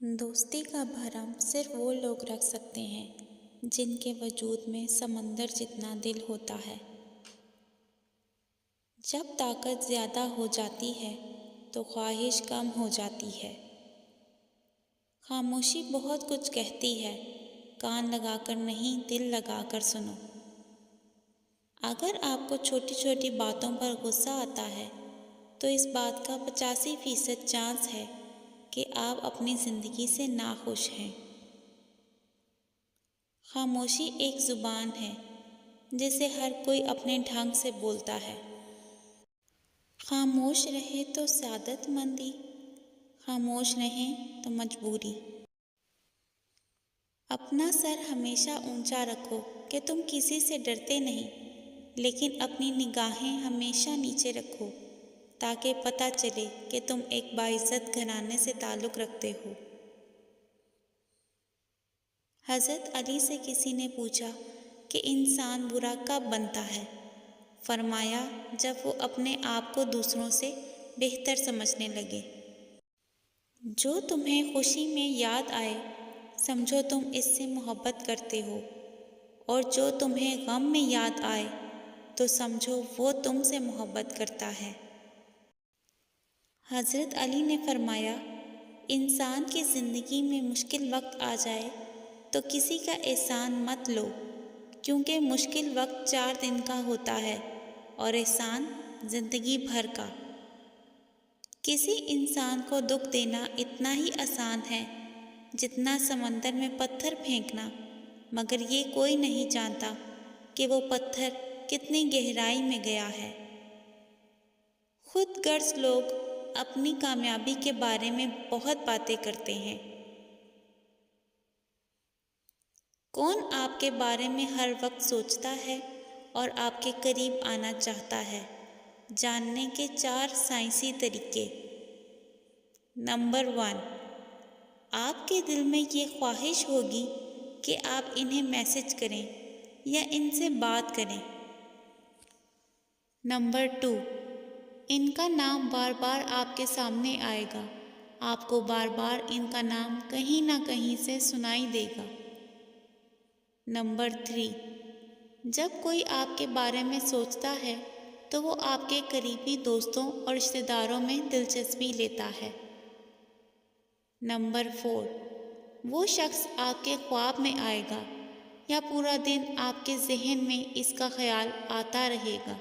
دوستی کا بھرم صرف وہ لوگ رکھ سکتے ہیں جن کے وجود میں سمندر جتنا دل ہوتا ہے۔ جب طاقت زیادہ ہو جاتی ہے تو خواہش کم ہو جاتی ہے۔ خاموشی بہت کچھ کہتی ہے، کان لگا کر نہیں، دل لگا کر سنو۔ اگر آپ کو چھوٹی چھوٹی باتوں پر غصہ آتا ہے تو اس بات کا 85% چانس ہے کہ آپ اپنی زندگی سے ناخوش ہیں۔ خاموشی ایک زبان ہے جسے ہر کوئی اپنے ڈھنگ سے بولتا ہے۔ خاموش رہے تو سعادت مندی، خاموش رہیں تو مجبوری۔ اپنا سر ہمیشہ اونچا رکھو کہ تم کسی سے ڈرتے نہیں، لیکن اپنی نگاہیں ہمیشہ نیچے رکھو تاکہ پتہ چلے کہ تم ایک باعزت گھرانے سے تعلق رکھتے ہو۔ حضرت علی سے کسی نے پوچھا کہ انسان برا کب بنتا ہے؟ فرمایا، جب وہ اپنے آپ کو دوسروں سے بہتر سمجھنے لگے۔ جو تمہیں خوشی میں یاد آئے سمجھو تم اس سے محبت کرتے ہو، اور جو تمہیں غم میں یاد آئے تو سمجھو وہ تم سے محبت کرتا ہے۔ حضرت علی نے فرمایا، انسان کی زندگی میں مشکل وقت آ جائے تو کسی کا احسان مت لو، کیونکہ مشکل وقت 4 دن کا ہوتا ہے اور احسان زندگی بھر کا۔ کسی انسان کو دکھ دینا اتنا ہی آسان ہے جتنا سمندر میں پتھر پھینکنا، مگر یہ کوئی نہیں جانتا کہ وہ پتھر کتنی گہرائی میں گیا ہے۔ خود غرض لوگ اپنی کامیابی کے بارے میں بہت باتیں کرتے ہیں۔ کون آپ کے بارے میں ہر وقت سوچتا ہے اور آپ کے قریب آنا چاہتا ہے؟ جاننے کے 4 سائنسی طریقے۔ نمبر 1، آپ کے دل میں یہ خواہش ہوگی کہ آپ انہیں میسج کریں یا ان سے بات کریں۔ نمبر 2، ان کا نام بار بار آپ کے سامنے آئے گا، آپ کو بار بار ان کا نام کہیں نہ کہیں سے سنائی دے گا۔ نمبر 3، جب کوئی آپ کے بارے میں سوچتا ہے تو وہ آپ کے قریبی دوستوں اور رشتہ داروں میں دلچسپی لیتا ہے۔ نمبر 4، وہ شخص آپ کے خواب میں آئے گا یا پورا دن آپ کے ذہن میں اس کا خیال آتا رہے گا۔